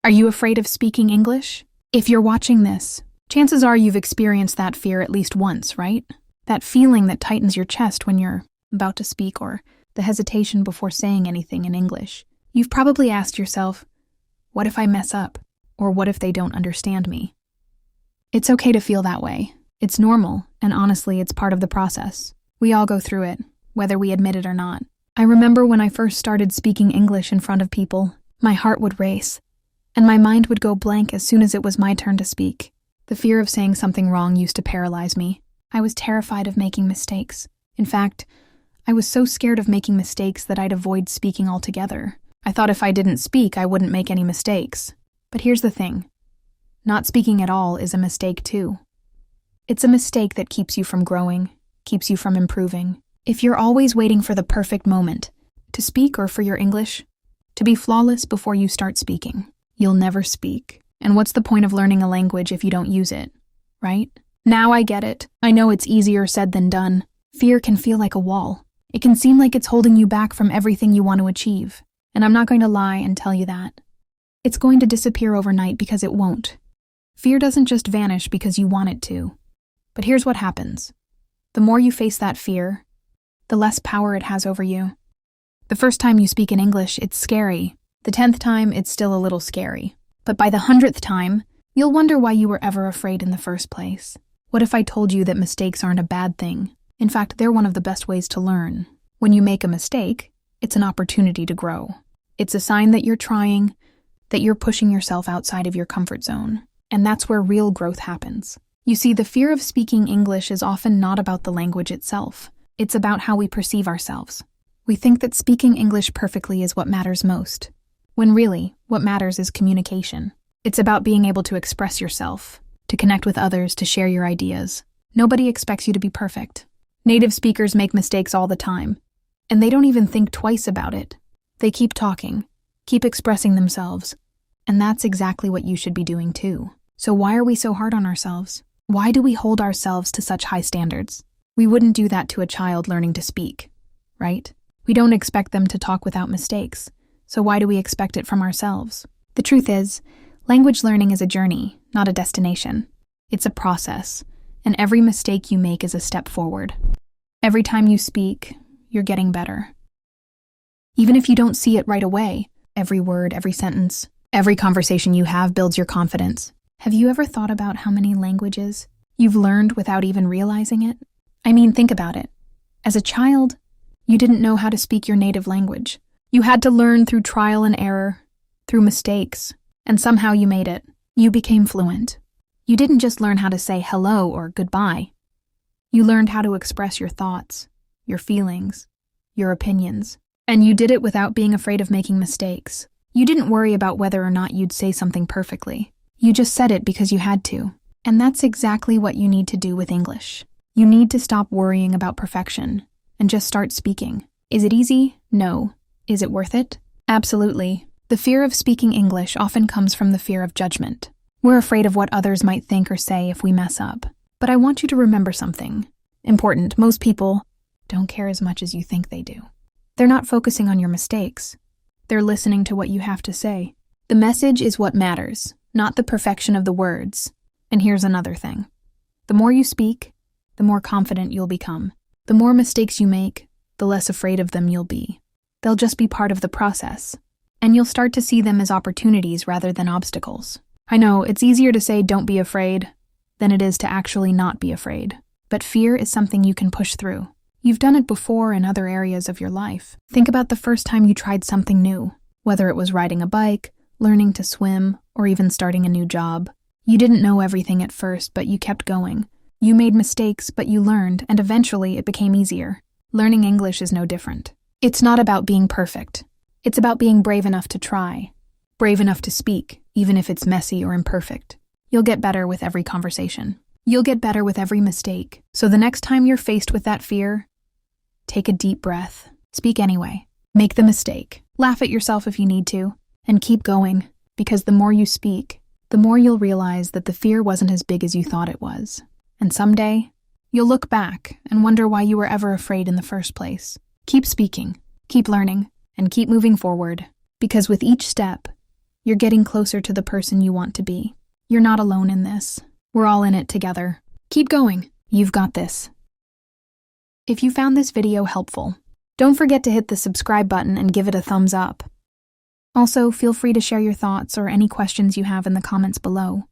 Are you afraid of speaking English? If you're watching this, chances are you've experienced that fear at least once, right? That feeling that tightens your chest when you're about to speak, or the hesitation before saying anything in English. You've probably asked yourself, what if I mess up? Or what if they don't understand me? It's okay to feel that way. It's normal, and honestly, it's part of the process. We all go through it, whether we admit it or not. I remember when I first started speaking English in front of people, my heart would race, and my mind would go blank as soon as it was my turn to speak. The fear of saying something wrong used to paralyze me. I was terrified of making mistakes. In fact, I was so scared of making mistakes that I'd avoid speaking altogether. I thought if I didn't speak, I wouldn't make any mistakes. But here's the thing. Not speaking at all is a mistake too. It's a mistake that keeps you from growing, keeps you from improving. If you're always waiting for the perfect moment, to speak or for your English, to be flawless before you start speaking, you'll never speak. And what's the point of learning a language if you don't use it, right? Now I get it. I know it's easier said than done. Fear can feel like a wall. It can seem like it's holding you back from everything you want to achieve. And I'm not going to lie and tell you that. It's going to disappear overnight because it won't. Fear doesn't just vanish because you want it to. But here's what happens. The more you face that fear, the less power it has over you. The first time you speak in English, it's scary. The 10th time, it's still a little scary. But by the 100th time, you'll wonder why you were ever afraid in the first place. What if I told you that mistakes aren't a bad thing? In fact, they're one of the best ways to learn. When you make a mistake, it's an opportunity to grow. It's a sign that you're trying, that you're pushing yourself outside of your comfort zone. And that's where real growth happens. You see, the fear of speaking English is often not about the language itself. It's about how we perceive ourselves. We think that speaking English perfectly is what matters most, when really, what matters is communication. It's about being able to express yourself, to connect with others, to share your ideas. Nobody expects you to be perfect. Native speakers make mistakes all the time, and they don't even think twice about it. They keep talking, keep expressing themselves, and that's exactly what you should be doing too. So why are we so hard on ourselves? Why do we hold ourselves to such high standards? We wouldn't do that to a child learning to speak, right? We don't expect them to talk without mistakes, so why do we expect it from ourselves? The truth is, language learning is a journey, not a destination. It's a process, and every mistake you make is a step forward. Every time you speak, you're getting better. Even if you don't see it right away, every word, every sentence, every conversation you have builds your confidence. Have you ever thought about how many languages you've learned without even realizing it? I mean, think about it. As a child, you didn't know how to speak your native language. You had to learn through trial and error, through mistakes, and somehow you made it. You became fluent. You didn't just learn how to say hello or goodbye. You learned how to express your thoughts, your feelings, your opinions. And you did it without being afraid of making mistakes. You didn't worry about whether or not you'd say something perfectly. You just said it because you had to. And that's exactly what you need to do with English. You need to stop worrying about perfection and just start speaking. Is it easy? No. Is it worth it? Absolutely. The fear of speaking English often comes from the fear of judgment. We're afraid of what others might think or say if we mess up. But I want you to remember something important. Most people don't care as much as you think they do. They're not focusing on your mistakes. They're listening to what you have to say. The message is what matters, not the perfection of the words. And here's another thing. The more you speak, the more confident you'll become. The more mistakes you make, the less afraid of them you'll be. They'll just be part of the process. And you'll start to see them as opportunities rather than obstacles. I know, it's easier to say don't be afraid than it is to actually not be afraid. But fear is something you can push through. You've done it before in other areas of your life. Think about the first time you tried something new, whether it was riding a bike, learning to swim, or even starting a new job. You didn't know everything at first, but you kept going. You made mistakes, but you learned, and eventually it became easier. Learning English is no different. It's not about being perfect. It's about being brave enough to try, brave enough to speak, even if it's messy or imperfect. You'll get better with every conversation. You'll get better with every mistake. So the next time you're faced with that fear, take a deep breath. Speak anyway. Make the mistake. Laugh at yourself if you need to. And keep going, because the more you speak, the more you'll realize that the fear wasn't as big as you thought it was. And someday, you'll look back and wonder why you were ever afraid in the first place. Keep speaking, keep learning, and keep moving forward, because with each step, You're getting closer to the person you want to be. You're not alone in this. We're all in it together. Keep going. You've got this. If you found this video helpful, don't forget to hit the subscribe button and give it a thumbs up. Also, feel free to share your thoughts or any questions you have in the comments below.